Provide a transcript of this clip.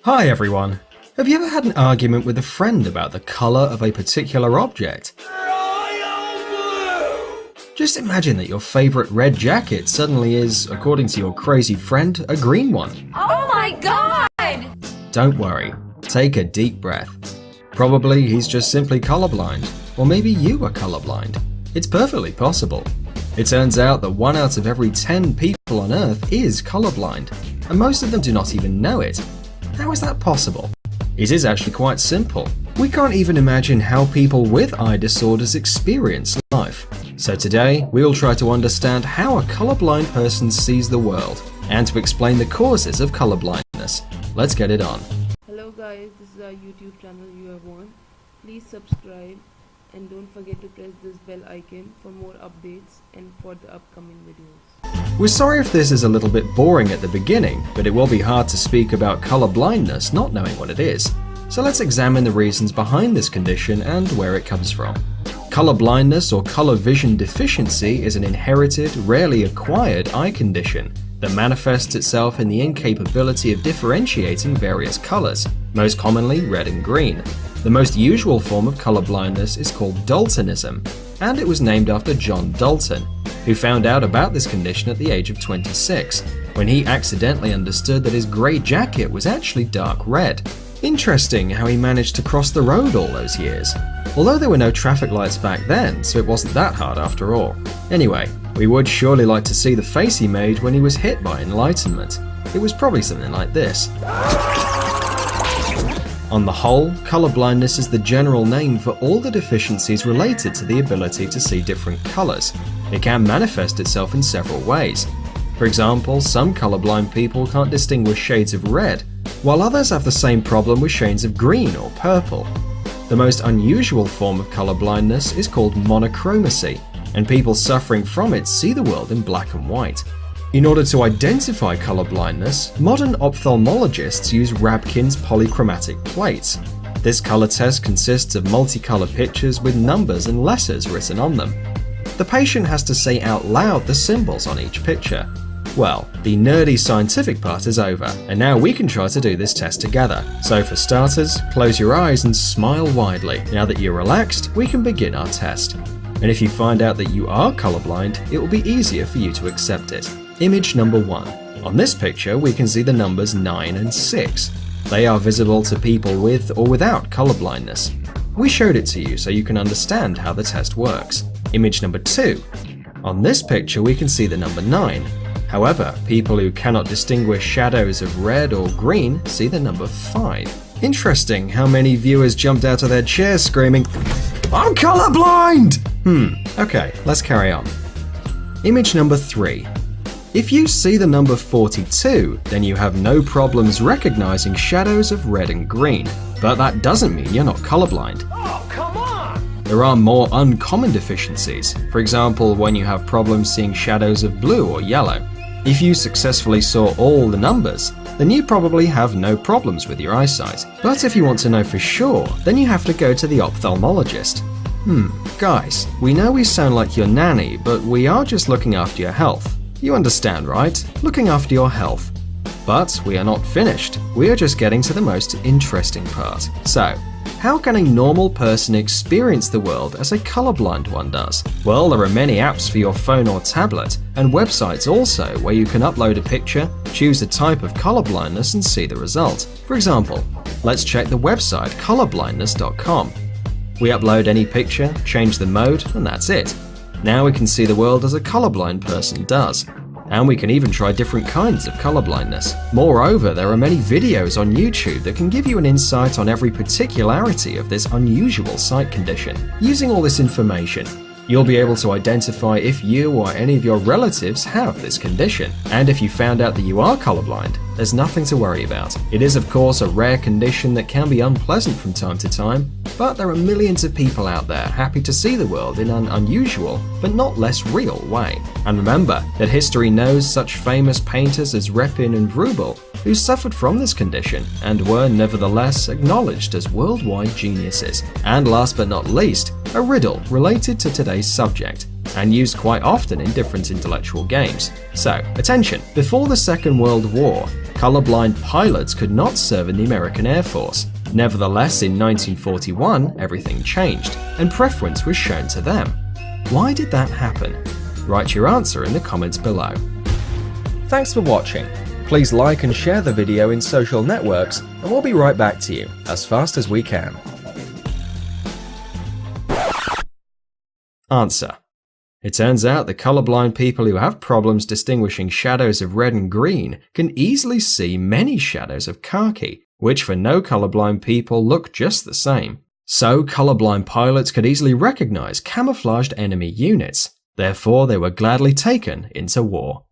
Hi everyone! Have you ever had an argument with a friend about the colour of a particular object? Just imagine that your favourite red jacket suddenly is, according to your crazy friend, a green one. Oh my god! Don't worry, take a deep breath. Probably he's just simply colourblind, or maybe you are colourblind. It's perfectly possible. It turns out that 1 out of every 10 people on Earth is colourblind, and most of them do not even know it. How is that possible? It is actually quite simple. We can't even imagine how people with eye disorders experience life. So today, we'll try to understand how a colourblind person sees the world, and to explain the causes of colourblindness. Let's get it on. Hello guys, this is our YouTube channel you have on. Please subscribe and don't forget to press this bell icon for more updates and for the upcoming videos. We're sorry if this is a little bit boring at the beginning, but it will be hard to speak about colourblindness not knowing what it is. So let's examine the reasons behind this condition and where it comes from. Colourblindness or colour vision deficiency is an inherited, rarely acquired eye condition that manifests itself in the incapability of differentiating various colours, most commonly red and green. The most usual form of colourblindness is called daltonism, and it was named after John Dalton, who found out about this condition at the age of 26, when he accidentally understood that his grey jacket was actually dark red. Interesting how he managed to cross the road all those years. Although there were no traffic lights back then, so it wasn't that hard after all. Anyway, we would surely like to see the face he made when he was hit by enlightenment. It was probably something like this. On the whole, colourblindness is the general name for all the deficiencies related to the ability to see different colours. It can manifest itself in several ways. For example, some colourblind people can't distinguish shades of red, while others have the same problem with shades of green or purple. The most unusual form of colourblindness is called monochromacy, and people suffering from it see the world in black and white. In order to identify colourblindness, modern ophthalmologists use Rabkin's polychromatic plates. This colour test consists of multicolour pictures with numbers and letters written on them. The patient has to say out loud the symbols on each picture. Well, the nerdy scientific part is over, and now we can try to do this test together. So for starters, close your eyes and smile widely. Now that you're relaxed, we can begin our test. And if you find out that you are colourblind, it will be easier for you to accept it. Image number 1. On this picture, we can see the numbers 9 and 6. They are visible to people with or without colourblindness. We showed it to you so you can understand how the test works. Image number 2. On this picture, we can see the number 9. However, people who cannot distinguish shadows of red or green see the number 5. Interesting how many viewers jumped out of their chairs screaming, "I'm colourblind!" Okay, let's carry on. Image number 3. If you see the number 42, then you have no problems recognizing shadows of red and green, but that doesn't mean you're not colourblind. Oh, come on! There are more uncommon deficiencies, for example when you have problems seeing shadows of blue or yellow. If you successfully saw all the numbers, then you probably have no problems with your eyesight. But if you want to know for sure, then you have to go to the ophthalmologist. Guys, we know we sound like your nanny, but we are just looking after your health. You understand, right? Looking after your health. But we are not finished. We are just getting to the most interesting part. So, how can a normal person experience the world as a colourblind one does? Well, there are many apps for your phone or tablet, and websites also where you can upload a picture, choose a type of colourblindness and see the result. For example, let's check the website colourblindness.com. We upload any picture, change the mode, and that's it. Now we can see the world as a colourblind person does. And we can even try different kinds of colourblindness. Moreover, there are many videos on YouTube that can give you an insight on every particularity of this unusual sight condition. Using all this information, you'll be able to identify if you or any of your relatives have this condition. And if you found out that you are colourblind, there's nothing to worry about. It is of course a rare condition that can be unpleasant from time to time, but there are millions of people out there happy to see the world in an unusual but not less real way. And remember that history knows such famous painters as Repin and Vrubel, who suffered from this condition and were nevertheless acknowledged as worldwide geniuses. And last but not least, a riddle related to today's subject, and used quite often in different intellectual games. So, attention! Before the Second World War, Colorblind pilots could not serve in the American Air Force. Nevertheless, in 1941, everything changed, and preference was shown to them. Why did that happen? Write your answer in the comments below. Thanks for watching. Please like and share the video in social networks, and we'll be right back to you as fast as we can. Answer. It turns out that colorblind people who have problems distinguishing shadows of red and green can easily see many shadows of khaki, which for no colorblind people look just the same. So colorblind pilots could easily recognize camouflaged enemy units. Therefore, they were gladly taken into war.